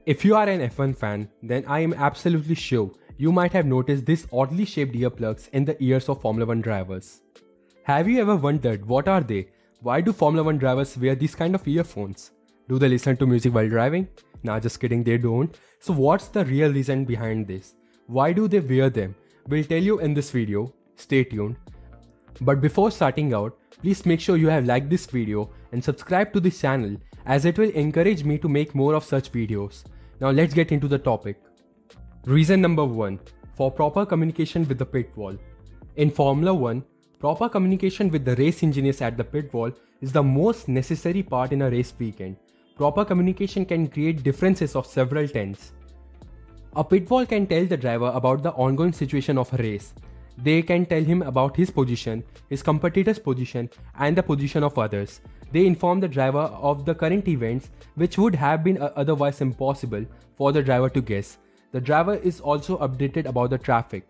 If you are an F1 fan, then I am absolutely sure you might have noticed these oddly shaped earplugs in the ears of Formula 1 drivers. Have you ever wondered what are they? Why do Formula 1 drivers wear these kind of earphones? Do they listen to music while driving? Nah, just kidding, they don't. So what's the real reason behind this? Why do they wear them? We'll tell you in this video. Stay tuned. But before starting out, please make sure you have liked this video and subscribe to this channel, as it will encourage me to make more of such videos. Now let's get into the topic. Reason number 1. For proper communication with the pit wall. In Formula 1, proper communication with the race engineers at the pit wall is the most necessary part in a race weekend. Proper communication can create differences of several tens. A pit wall can tell the driver about the ongoing situation of a race. They can tell him about his position, his competitor's position, and the position of others. They inform the driver of the current events, which would have been otherwise impossible for the driver to guess. The driver is also updated about the traffic.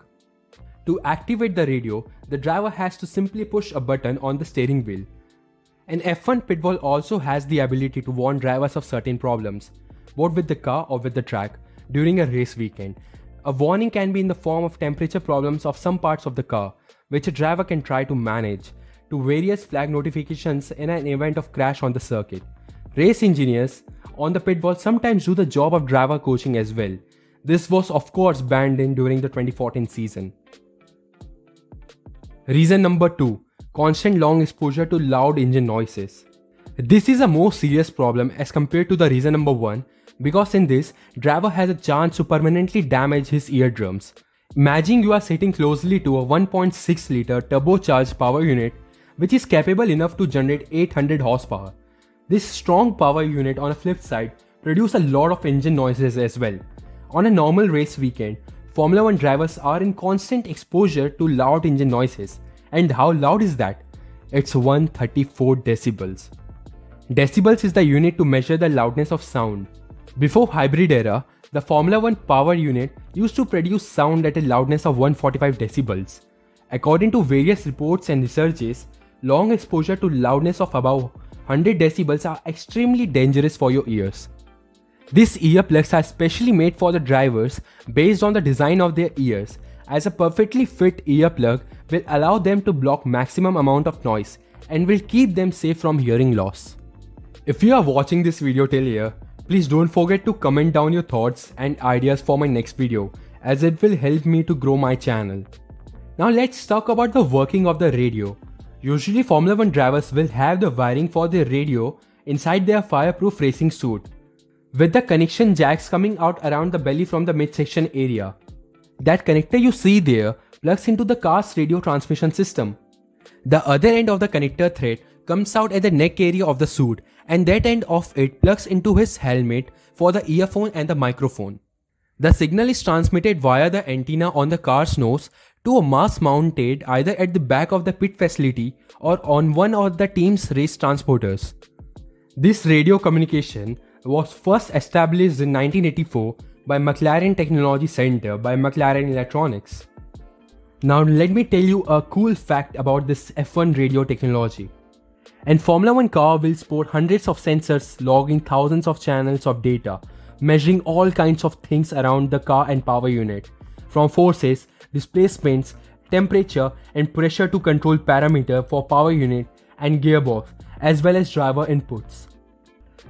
To activate the radio, the driver has to simply push a button on the steering wheel. An F1 pit wall also has the ability to warn drivers of certain problems, both with the car or with the track, during a race weekend. A warning can be in the form of temperature problems of some parts of the car, which a driver can try to manage, to various flag notifications in an event of crash on the circuit. Race engineers on the pit wall sometimes do the job of driver coaching as well. This was of course banned during the 2014 season. Reason number 2. Constant long exposure to loud engine noises. This is a more serious problem as compared to the reason number 1, because in this, driver has a chance to permanently damage his eardrums. Imagine you are sitting closely to a 1.6 liter turbocharged power unit which is capable enough to generate 800 horsepower. This strong power unit on a flip side produces a lot of engine noises as well. On a normal race weekend, Formula 1 drivers are in constant exposure to loud engine noises. And how loud is that? It's 134 decibels. Decibels is the unit to measure the loudness of sound. Before hybrid era, the Formula 1 power unit used to produce sound at a loudness of 145 decibels. According to various reports and researches, long exposure to loudness of above 100 decibels are extremely dangerous for your ears. These earplugs are specially made for the drivers based on the design of their ears, as a perfectly fit earplug will allow them to block maximum amount of noise and will keep them safe from hearing loss. If you are watching this video till here, please don't forget to comment down your thoughts and ideas for my next video, as it will help me to grow my channel. Now let's talk about the working of the radio. Usually Formula 1 drivers will have the wiring for their radio inside their fireproof racing suit, with the connection jacks coming out around the belly from the midsection area. That connector you see there plugs into the car's radio transmission system. The other end of the connector thread comes out at the neck area of the suit, and that end of it plugs into his helmet for the earphone and the microphone. The signal is transmitted via the antenna on the car's nose to a mast mounted either at the back of the pit facility or on one of the team's race transporters. This radio communication was first established in 1984 by McLaren Technology Center by McLaren Electronics. Now let me tell you a cool fact about this F1 radio technology. An Formula 1 car will sport hundreds of sensors logging thousands of channels of data, measuring all kinds of things around the car and power unit, from forces, displacements, temperature and pressure to control parameter for power unit and gearbox, as well as driver inputs.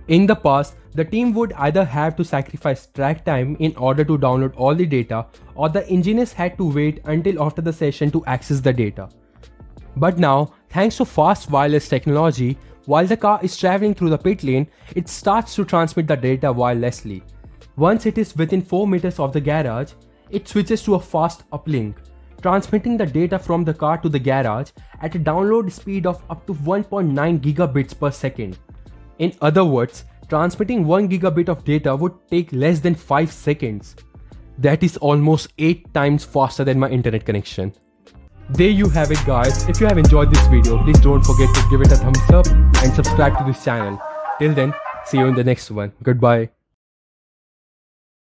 In the past, the team would either have to sacrifice track time in order to download all the data, or the engineers had to wait until after the session to access the data. But now, thanks to fast wireless technology, while the car is traveling through the pit lane, it starts to transmit the data wirelessly. Once it is within 4 meters of the garage, it switches to a fast uplink, transmitting the data from the car to the garage at a download speed of up to 1.9 gigabits per second. In other words, transmitting 1 gigabit of data would take less than 5 seconds. That is almost 8 times faster than my internet connection. There you have it guys. If you have enjoyed this video, please don't forget to give it a thumbs up and subscribe to this channel. Till then, see you in the next one. Goodbye.